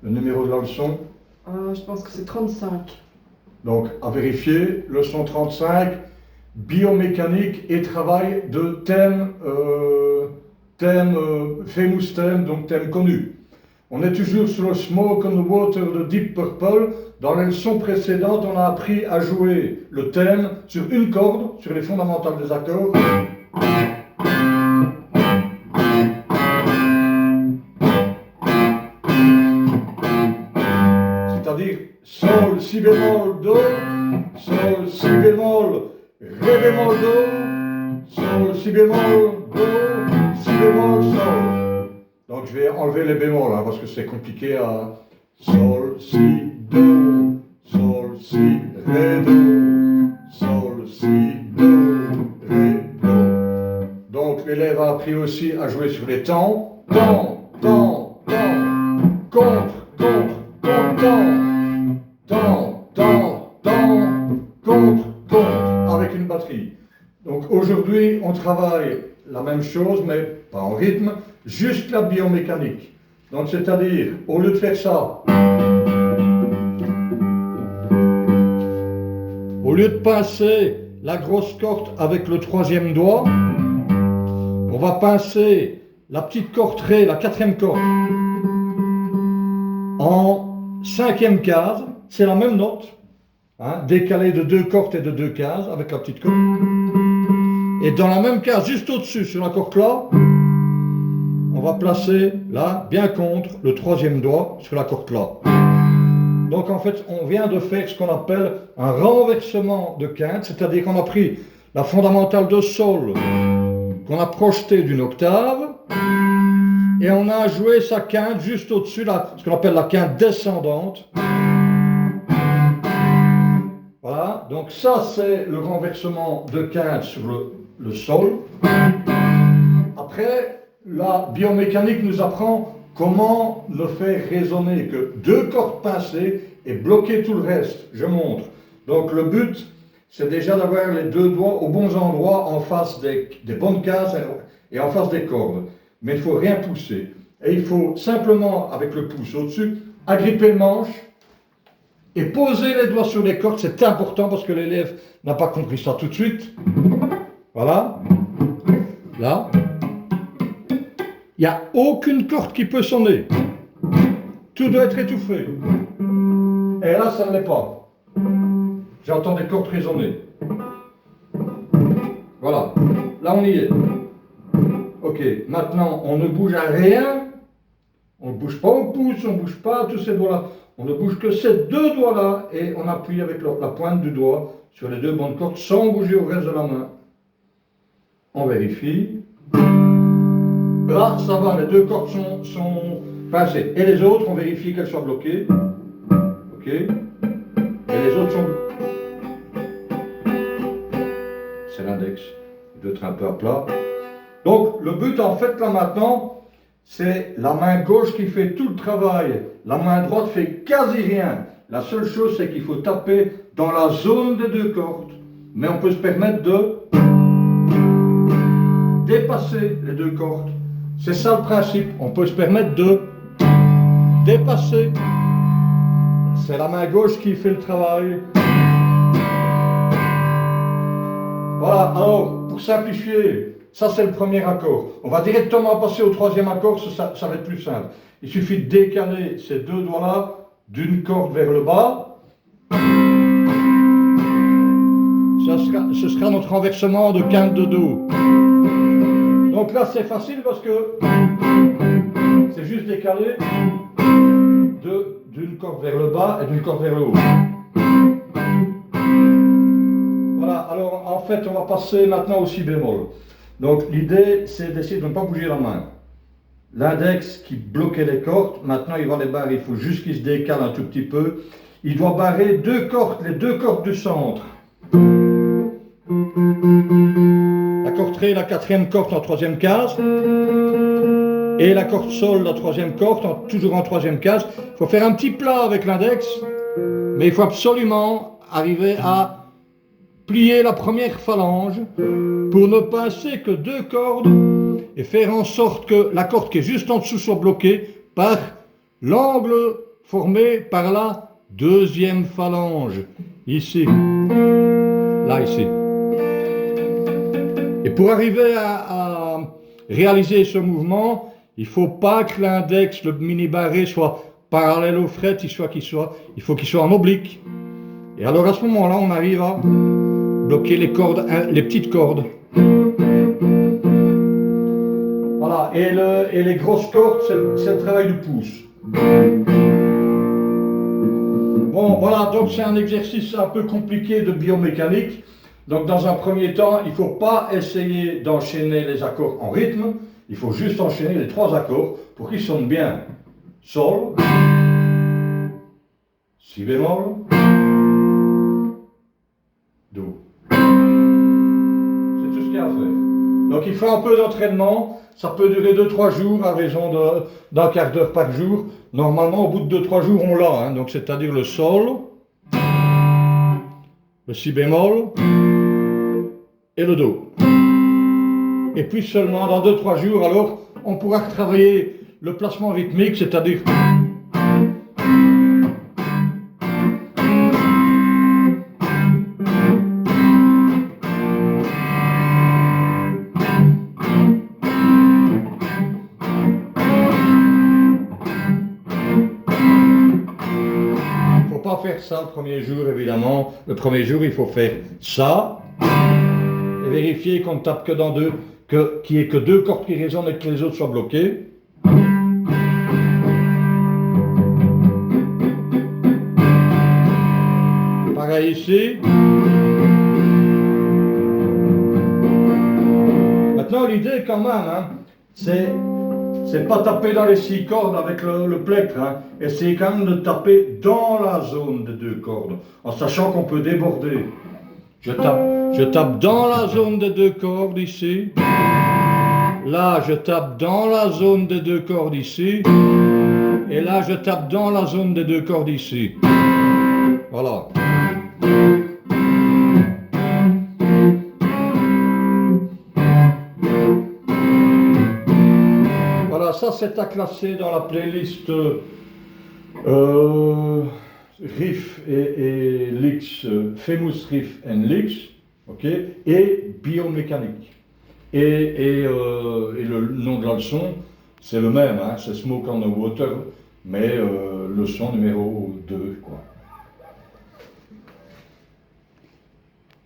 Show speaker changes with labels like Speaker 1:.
Speaker 1: Le numéro de la leçon?
Speaker 2: Je pense que c'est 35.
Speaker 1: Donc, à vérifier, leçon 35, biomécanique et travail de thème, famous theme, donc thème connu. On est toujours sur le Smoke on the Water de Deep Purple. Dans la leçon précédente, on a appris à jouer le thème sur une corde, sur les fondamentales des accords. C'est-à-dire Sol, Si bémol, Do, Sol, Si bémol, Ré bémol, Do, Sol, Si bémol, Do, Si bémol, Sol. Donc je vais enlever les bémols parce que c'est compliqué à Sol, Si, Do, Sol, Si, Ré, Do, Sol, Si, Do, Ré, Do. Donc l'élève a appris aussi à jouer sur les temps, temps, temps, temps, contre, contre, contre, temps, temps, temps, contre, contre, avec une batterie. Donc aujourd'hui, on travaille la même chose, mais pas en rythme, juste la biomécanique. Donc c'est-à-dire, au lieu de faire ça, au lieu de pincer la grosse corde avec le troisième doigt, on va pincer la petite corde Ré, la quatrième corde, en cinquième case. C'est la même note, décalée de 2 cordes et de 2 cases avec la petite corde. Et dans la même case, juste au-dessus, sur la corde là, on va placer là, bien contre, le troisième doigt sur la corde là. Donc en fait, on vient de faire ce qu'on appelle un renversement de quinte, c'est-à-dire qu'on a pris la fondamentale de Sol, qu'on a projetée d'une octave, et on a joué sa quinte juste au-dessus, ce qu'on appelle la quinte descendante. Voilà, donc ça c'est le renversement de quinte sur le Sol. Après, la biomécanique nous apprend comment le faire résonner, que 2 cordes pincées et bloquer tout le reste. Je montre. Donc le but, c'est déjà d'avoir les 2 doigts aux bons endroits en face des bonnes cases et en face des cordes. Mais il ne faut rien pousser. Et il faut simplement, avec le pouce au-dessus, agripper le manche et poser les doigts sur les cordes. C'est important parce que l'élève n'a pas compris ça tout de suite. Voilà. Là. Il n'y a aucune corde qui peut sonner. Tout doit être étouffé. Et là, ça ne l'est pas. J'entends des cordes résonner. Voilà. Là, on y est. Ok. Maintenant, on ne bouge à rien. On ne bouge pas au pouce, on ne bouge pas à tous ces doigts-là. On ne bouge que ces 2 doigts-là et on appuie avec la pointe du doigt sur les 2 bonnes cordes sans bouger au reste de la main. On vérifie. Là, ça va, les 2 cordes sont pincées. Et les autres, on vérifie qu'elles soient bloquées. Ok. Et les autres sont... C'est l'index. Il doit être un peu à plat. Donc, le but, en fait, là maintenant, c'est la main gauche qui fait tout le travail. La main droite fait quasi rien. La seule chose, c'est qu'il faut taper dans la zone des 2 cordes. Mais on peut se permettre de dépasser les 2 cordes. C'est ça le principe. On peut se permettre de dépasser. C'est la main gauche qui fait le travail. Voilà, alors, pour simplifier, ça c'est le premier accord. On va directement passer au 3e accord, ça va être plus simple. Il suffit de décaler ces 2 doigts-là d'une corde vers le bas. Ce sera notre renversement de quinte de Do. Donc là c'est facile parce que c'est juste décaler d'une corde vers le bas et d'une corde vers le haut. Voilà, alors en fait on va passer maintenant au Si bémol. Donc l'idée c'est d'essayer de ne pas bouger la main. L'index qui bloquait les cordes, maintenant il va les barrer, il faut juste qu'il se décale un tout petit peu. Il doit barrer 2 cordes, les 2 cordes du centre. La corde Ré, la 4e corde en 3e case. Et la corde Sol, la 3e corde, toujours en 3e case. Il faut faire un petit plat avec l'index, mais il faut absolument arriver à plier la première phalange pour ne pincer que 2 cordes et faire en sorte que la corde qui est juste en dessous soit bloquée par l'angle formé par la deuxième phalange, ici, là, ici. Et pour arriver à réaliser ce mouvement, il ne faut pas que l'index, le mini-barré, soit parallèle au fret, il faut qu'il soit en oblique. Et alors à ce moment-là, on arrive à bloquer les cordes, les petites cordes. Voilà, et les grosses cordes, c'est le travail du pouce. Bon, voilà, donc c'est un exercice un peu compliqué de biomécanique. Donc dans un premier temps, il ne faut pas essayer d'enchaîner les accords en rythme, il faut juste enchaîner les 3 accords pour qu'ils sonnent bien. Sol, si bémol, do. C'est tout ce qu'il y a à faire. Donc il faut un peu d'entraînement, ça peut durer 2-3 jours à raison d'un quart d'heure par jour. Normalement, au bout de 2-3 jours, on l'a, hein. Donc c'est-à-dire le sol, le si bémol et le do. Et puis seulement dans 2-3 jours, alors, on pourra travailler le placement rythmique, c'est-à-dire faire ça le premier jour, évidemment. Le premier jour, il faut faire ça et vérifier qu'on ne tape que dans qu'il n'y ait que 2 cordes qui résonnent et que les autres soient bloquées. Pareil ici. Maintenant, l'idée quand même, hein, c'est pas taper dans les 6 cordes avec le plectre, hein. Essayez quand même de taper dans la zone des 2 cordes, en sachant qu'on peut déborder. Je tape dans la zone des 2 cordes ici. Là, je tape dans la zone des 2 cordes ici. Et là, je tape dans la zone des 2 cordes ici. Voilà. Ça, c'est à classer dans la playlist Riff et Licks, Famous Riff and Licks, ok, et biomécanique. Et le nom de la leçon, c'est le même, hein, c'est Smoke on the Water, mais leçon numéro 2, quoi.